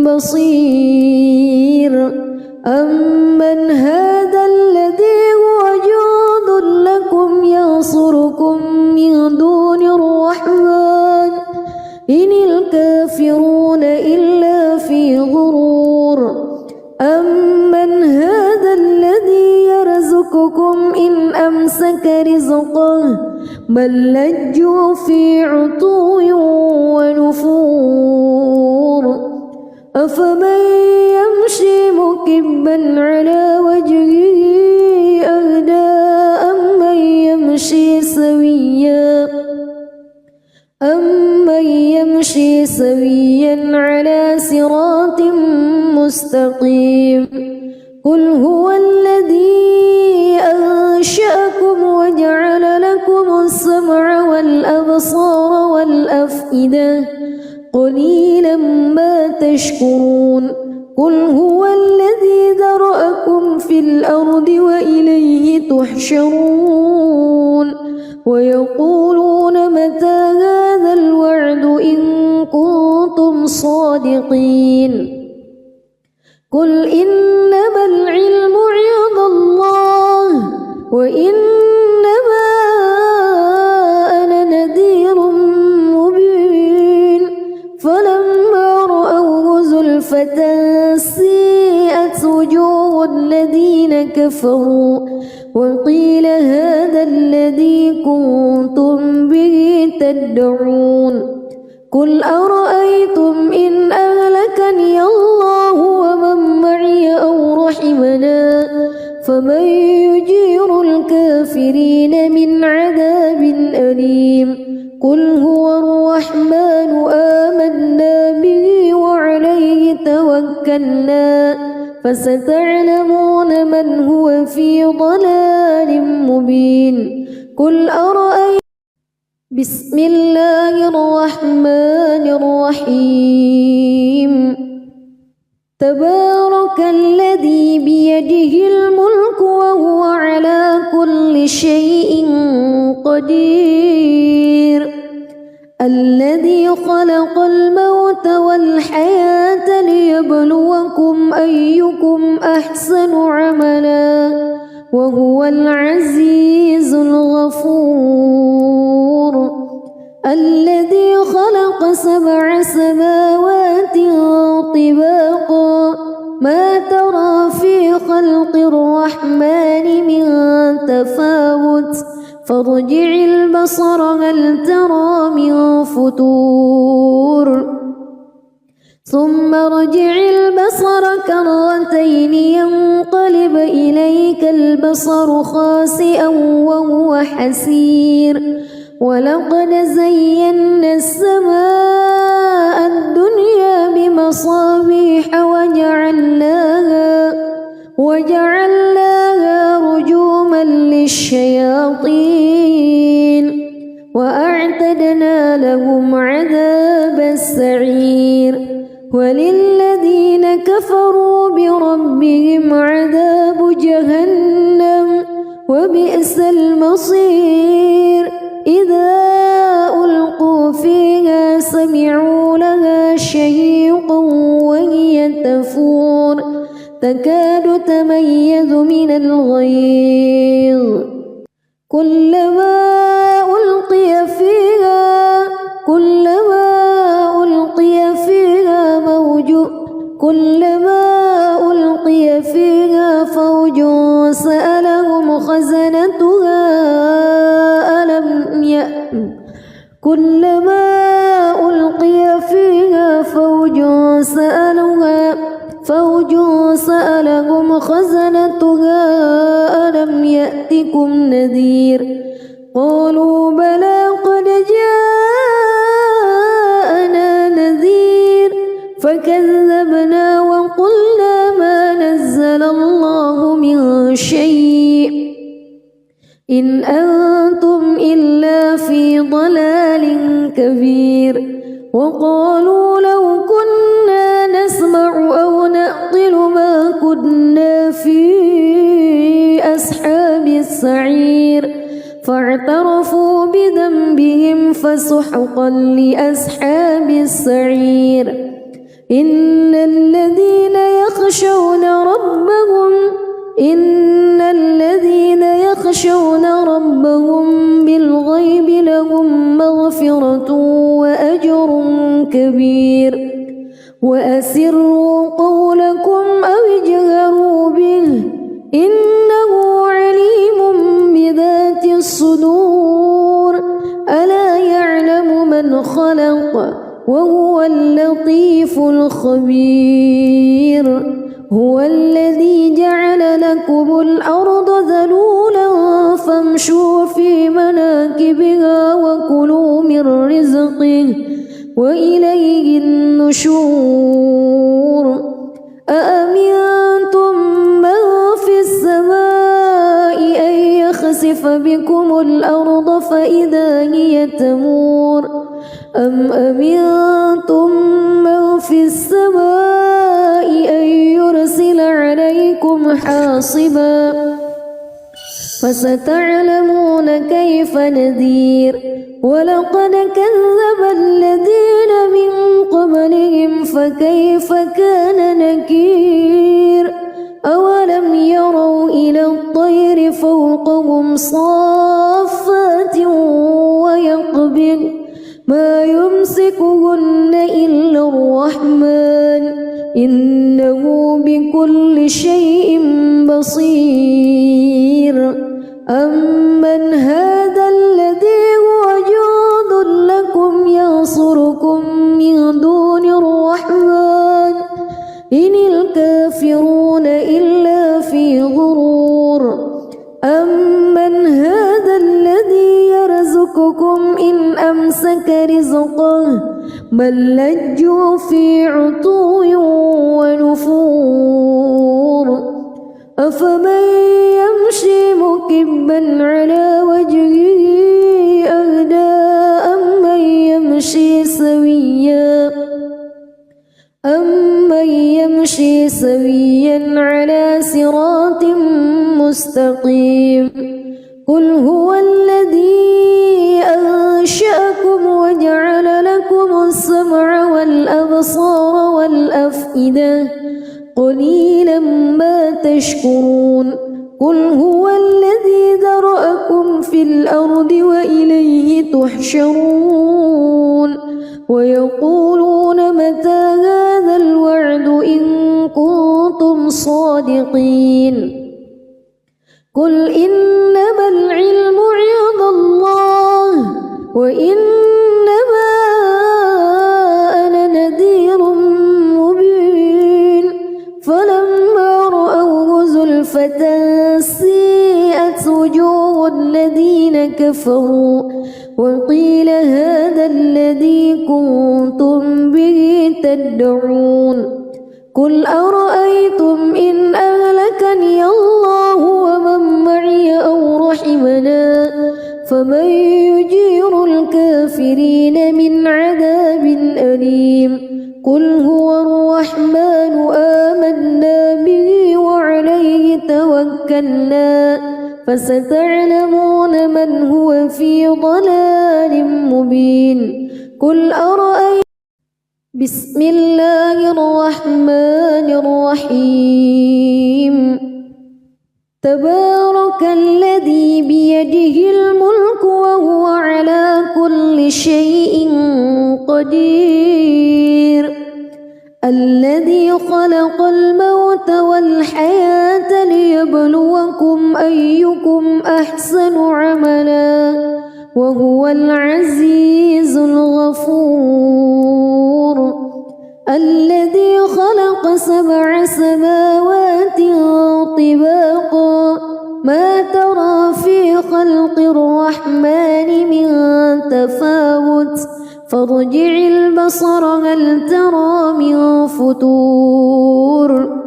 بصير أمن هذا الذي هو جند لكم ينصركم من دون الرحمن إن الكافرون إلا في غرور أمن هذا الذي يرزقكم إن أمسك رزقه بل لجوا في عتو ونفور أفمن يمشي مكبا على وجهه أهدى أمن يمشي سويا على صراط مستقيم قل هو الذي أنشأكم وجعل لكم السمع والأبصار والأفئدة قليلا ما تشكرون قل هو الذي ذرأكم في الأرض وإليه تحشرون ويقولون متى هذا الوعد إن كنتم صادقين قل إنما العلم عند الله وإنما أنا نذير مبين فلما رأوه زلفة سيئت وجوه الذين كفروا وقيل هذا الذي كنتم به تدعون قل أرأيتم إن أهلكني الله ومن معي أو رحمنا فمن يجير الكافرين من عذاب أليم قل هو الرحمن آمنا به وعليه توكلنا فستعلمون من هو في ضلال مبين قل أرأيتم بسم الله الرحمن الرحيم تبارك الذي بيده الملك وهو على كل شيء قدير الذي خلق الموت والحياة ليبلوكم أيكم أحسن عملا وهو العزيز الغفور الذي خلق 7 سماوات طباقا ما ترى في خلق الرحمن من تفاوت فارجع البصر هل ترى من فتور ثم ارجع البصر كرتين ينقلب إليك البصر خاسئا وهو حسير ولقد زينا السماء الدنيا بمصابيح وجعلناها رجوما للشياطين وأعتدنا لهم عذاب السعير وللذين كفروا بربهم عذاب جهنم وبئس المصير إذا ألقوا فيها سمعوا لها شهيقا وهي تفور تكاد تميز من الغيظ كلما ألقي فيها فوج سألهم خزنتها ألم يأتكم نذير قالوا بلى قد جاءنا نذير فكذبنا وقلنا ما نزل الله من شيء إن أنتم إلا في ضلال كبير وقالوا لو كنا نسمع أو نعقل ما كنا في أصحاب السعير فاعترفوا بذنبهم فسحقا لأصحاب السعير إن الذين يخشون ربهم بالغيب لهم مغفرة وأجر كبير وأسروا قولكم أو اجهروا به إنه عليم بذات الصدور ألا يعلم من خلق وهو اللطيف الخبير هو الذي جعل لكم الأرض ذلولا فامشوا في مناكبها وكلوا من رزقه وإليه النشور أأمنتم من في السماء أن يخسف بكم الأرض فإذا هي تمور أم أمنتم من في السماء أن يرسل عليكم حاصبا فستعلمون كيف نذير ولقد كذب الذين من قبلهم فكيف كان نكير أولم يروا إلى الطير فوقهم صافات ويقبض ما يمسكهن إلا الرحمن إنه بكل شيء بصير أمن هذا الذي هو جند لكم ينصركم من دون الرحمن إن الكافرون إلا في غرور أمن هذا الذي يرزقكم إن أمسك رزقه بل لجوا في عتو ونفور أفمن يمشي مكبا على وجهه أهدى أمن يمشي سويا على صراط مستقيم قل هو الذي أنشأكم وجعل لكم السمع والأبصار والأفئدة قليلا ما تشكرون قل هو الذي ذرأكم في الأرض وإليه تحشرون ويقولون متى هذا الوعد إن كنتم صادقين قل إنما العلم عند الله وإنما أنا نذير مبين فلما رأوه زلفة سيئت وجوه الذين كفروا وقيل هذا الذي كنتم به تدعون قل أرأيتم إن أهلكني الله ومن معي أو رحمنا فمن يجير الكافرين من عذاب أليم قل هو الرحمن آمنا به وعليه توكلنا فستعلمون من هو في ضلال مبين قل أرأيتم بسم الله الرحمن الرحيم تبارك الذي بيده الملك وهو على كل شيء قدير الذي خلق الموت والحياة ليبلوكم أيكم أحسن عملا وهو العزيز الغفور الذي خلق 7 سماوات طباقا ما ترى في خلق الرحمن من تفاوت فارجع البصر هل ترى من فتور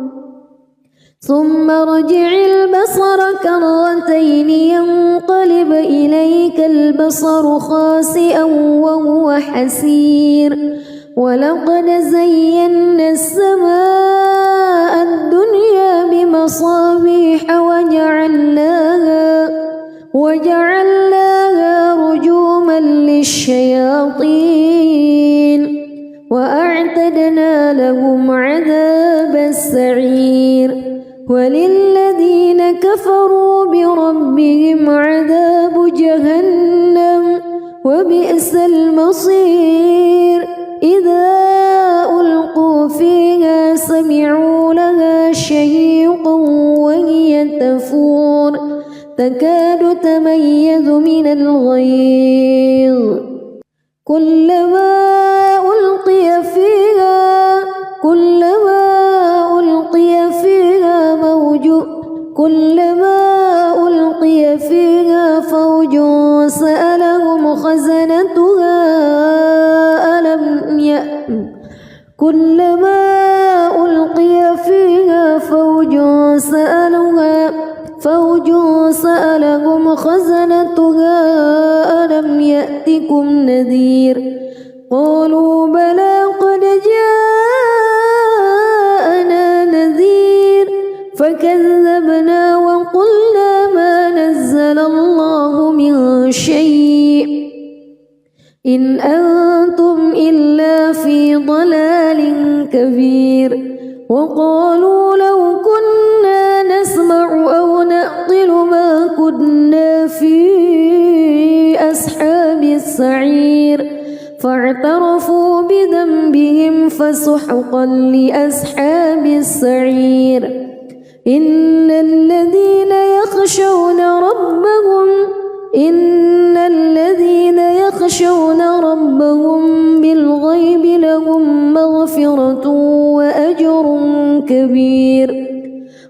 ثم ارجع البصر كرتين ينقلب إليك البصر خاسئا وهو حسير ولقد زينا السماء الدنيا بمصابيح وجعلناها رجوما للشياطين وأعتدنا لهم عذاب السعير وللذين كفروا بربهم عذاب جهنم وبئس المصير إذا ألقوا فيها سمعوا لها شهيقا وهي تفور تكاد تميز من الغيظ كلما ألقي فيها فوج سألهم خزنتها كلما ألقي فيها فوج سألهم خزنتها ألم يأتكم نذير قالوا بلى قد جاءنا نذير فكذبنا وقلنا ما نزل الله من شيء إن أنتم إلا في ضلال كبير وقالوا لو كنا نسمع أو نعقل ما كنا في أصحاب السعير فاعترفوا بذنبهم فسحقا لأصحاب السعير إن الذين يخشون ربهم بالغيب لهم مغفرة وأجر كبير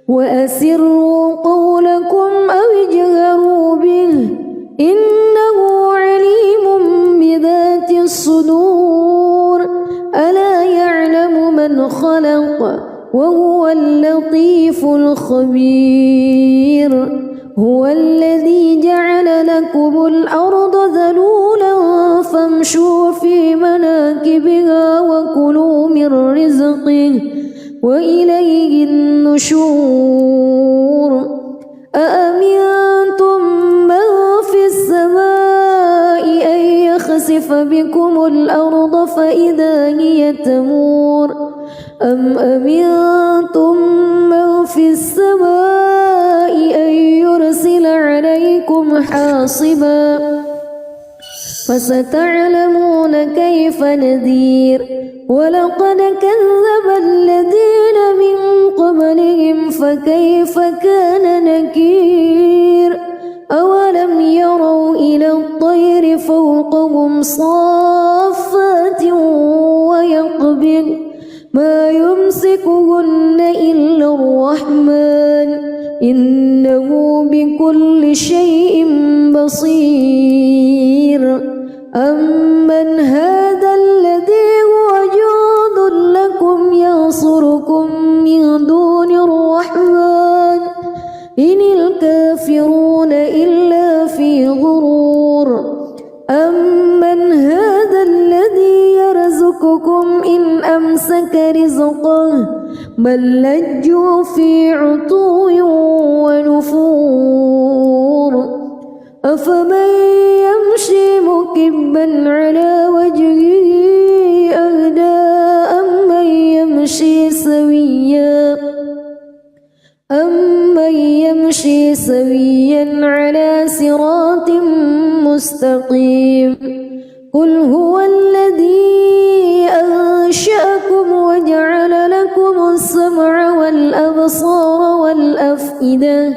وأسروا قولكم أو اجهروا به إنه عليم بذات الصدور ألا يعلم من خلق وهو اللطيف الخبير هو الذي جعل لكم الأرض ذلولا فامشوا في مناكبها وكلوا من رزقه وإليه النشور أأمنتم من في السماء أن يخسف بكم الأرض فإذا هي تمور أم أمنتم من في السماء أن يرسل عليكم حاصبا فستعلمون كيف نذير ولقد كذب الذين من قبلهم فكيف كان نكير أولم يروا إلى الطير فوقهم صافات ويقبض ما يمسكهن إلا الرحمن إنه بكل شيء بصير أمن هذا الذي هو جند لكم ينصركم من دون الرحمن إن الكافرون إلا في غرور أمن هذا الذي يرزقكم إن أمسك رزقه بل لجوا في عتو ونفور أفمن يمشي مكبا على وجهه أهدى أمن يمشي سويا على صراط مستقيم قل هو الذي أنشأكم وجعل لكم السمع والأبصار والأفئدة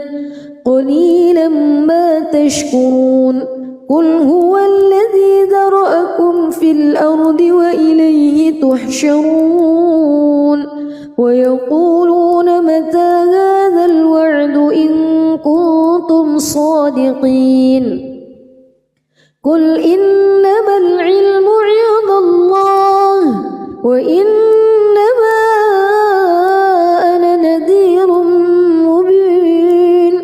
قليلا ما تشكرون قل هو الذي ذرأكم في الأرض وإليه تحشرون ويقولون متى هذا الوعد إن كنتم صادقين قل إنما العلم عند الله وإنما أنا نذير مبين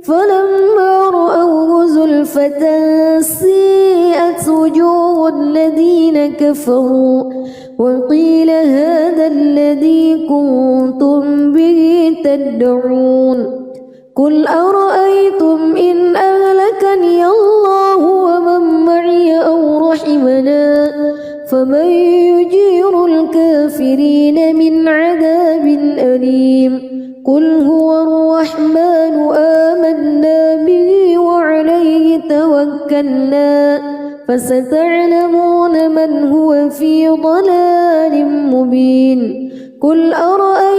فلما رأوه زلفة سيئت وجوه الذين كفروا وقيل هذا الذي كنتم به تدعون قل أرأيتم إن أهلكني الله ومن معي أو رحمنا فمن يجير الكافرين من عذاب أليم قل هو الرحمن آمنا به وعليه توكلنا فستعلمون من هو في ضلال مبين قل أرأيتم